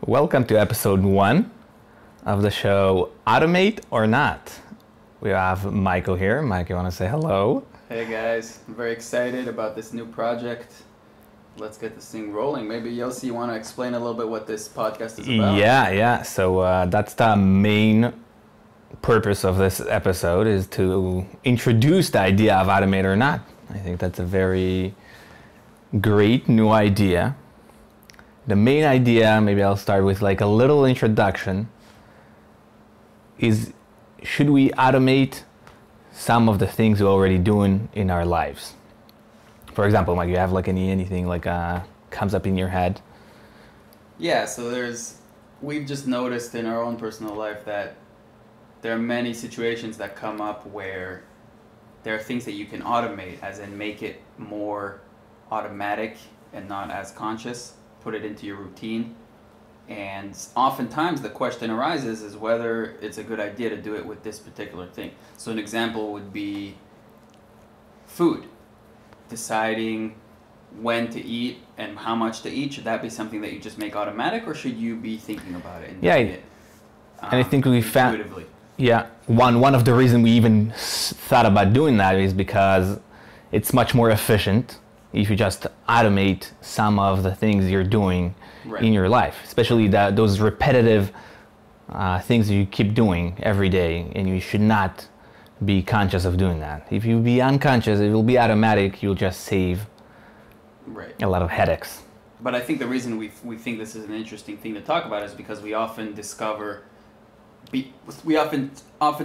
Welcome to episode 1 of the show Automate or Not. We have Michael here. Mike, you want to say hello? Hey guys, I'm very excited about this new project. Let's get this thing rolling. Maybe Yossi, you want to explain a little bit what this podcast is about? Yeah. So that's the main purpose of this episode, is to introduce the idea of Automate or Not. I think that's a very great new idea. The main idea, maybe I'll start with like a little introduction, is should we automate some of the things we're already doing in our lives? For example, Mike, you have like anything like comes up in your head? Yeah, so we've just noticed in our own personal life that there are many situations that come up where there are things that you can automate, as in make it more automatic and not as conscious. Put it into your routine, and oftentimes the question arises is whether it's a good idea to do it with this particular thing. So an example would be food. Deciding when to eat and how much to eat. Should that be something that you just make automatic, or should you be thinking about it and doing it and I think we found intuitively? One of the reasons we even thought about doing that is because it's much more efficient if you just automate some of the things you're doing in your life, especially those repetitive things you keep doing every day, and you should not be conscious of doing that. If you be unconscious, it will be automatic. You'll just save a lot of headaches. But I think the reason we think this is an interesting thing to talk about is because we often discover, we often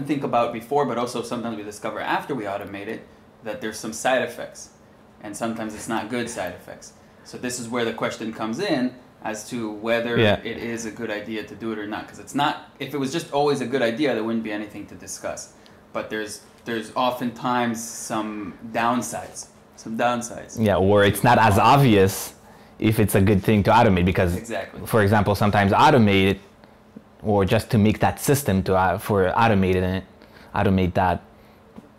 think about before, but also sometimes we discover after we automate it that there's some side effects. And sometimes it's not good side effects. So this is where the question comes in as to whether it is a good idea to do it or not. Because it's not, if it was just always a good idea, there wouldn't be anything to discuss. But there's oftentimes some downsides. Yeah, or it's not as obvious if it's a good thing to automate, because, for example, sometimes automate it, or just to make that system for automate that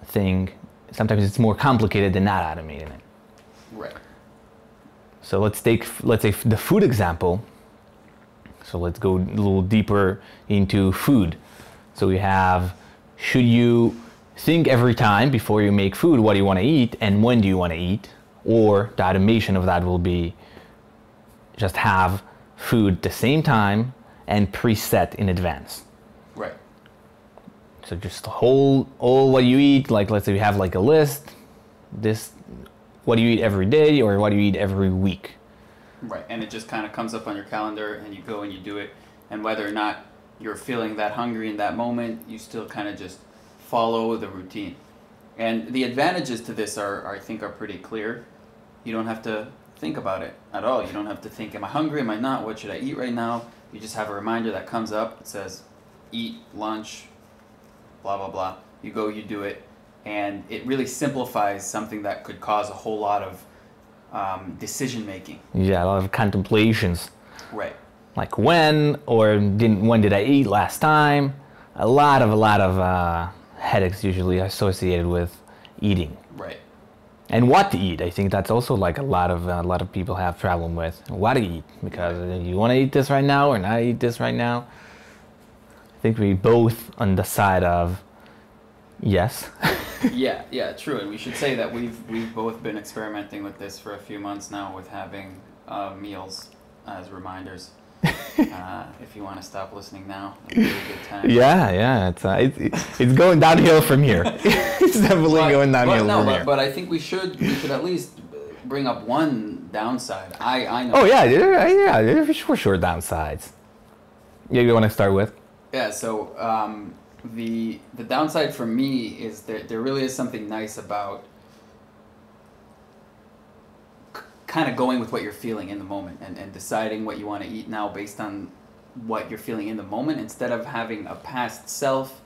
thing, sometimes it's more complicated than not automating it. Right. So let's say the food example. So let's go a little deeper into food. So we have, should you think every time before you make food what do you want to eat and when do you want to eat? Or the automation of that will be just have food at the same time and preset in advance. Right. So just all what you eat, like let's say you have like a list, what do you eat every day or what do you eat every week? Right, and it just kind of comes up on your calendar and you go and you do it. And whether or not you're feeling that hungry in that moment, you still kind of just follow the routine. And the advantages to this I think are pretty clear. You don't have to think about it at all. You don't have to think, am I hungry, am I not, what should I eat right now? You just have a reminder that comes up. It says, eat lunch, blah, blah, blah. You go, you do it. And it really simplifies something that could cause a whole lot of decision making. Yeah, a lot of contemplations. Right. Like when did I eat last time? A lot of headaches usually associated with eating. Right. And what to eat. I think that's also like a lot of people have problem with what to eat, because you want to eat this right now or not eat this right now. I think we both on the side of yes. Yeah, true. And we should say that we've both been experimenting with this for a few months now, with having meals as reminders. If you want to stop listening now, it'll be a good time. Yeah. It's going downhill from here. It's definitely going downhill from here. But I think we should at least bring up one downside. I know. Oh yeah, for sure downsides. Yeah, you want to start with? Yeah. So the downside for me is that there really is something nice about kind of going with what you're feeling in the moment and deciding what you want to eat now based on what you're feeling in the moment, instead of having a past self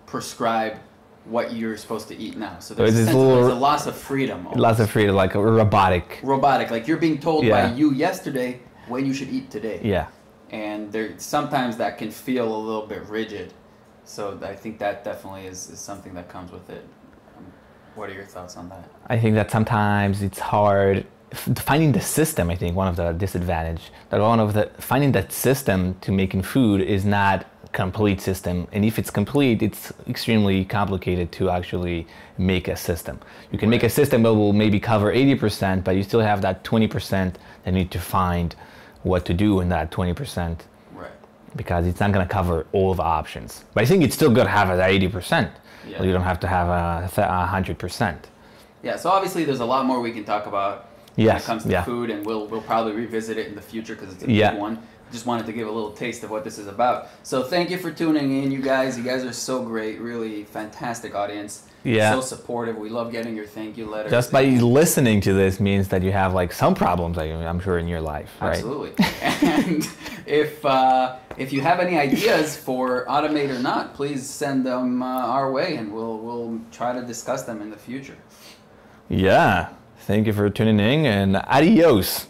prescribe what you're supposed to eat now. So there's a loss of freedom. Almost. Loss of freedom, like robotic. Like you're being told by you yesterday when you should eat today. Yeah. And sometimes that can feel a little bit rigid. So I think that definitely is something that comes with it. What are your thoughts on that? I think that sometimes it's hard finding the system, I think one of the disadvantage, that one of the finding that system to making food is not complete system, and if it's complete, it's extremely complicated to actually make a system. You can make a system that will maybe cover 80%, but you still have that 20% that need to find what to do in that 20%. Right. Because it's not going to cover all the options. But I think it's still good to have it at 80%. Yeah. Well, you don't have to have 100%. Yeah, so obviously there's a lot more we can talk about when Yes, it comes to yeah. food, and we'll probably revisit it in the future because it's a Yeah. big one. Just wanted to give a little taste of what this is about. So thank you for tuning in, you guys. You guys are so great, really fantastic audience. Yeah. So supportive. We love getting your thank you letters. Just by listening to this means that you have like some problems, I'm sure, in your life, right? Absolutely. And if you have any ideas for Automate or Not, please send them our way, and we'll try to discuss them in the future. Yeah. Thank you for tuning in, and adios.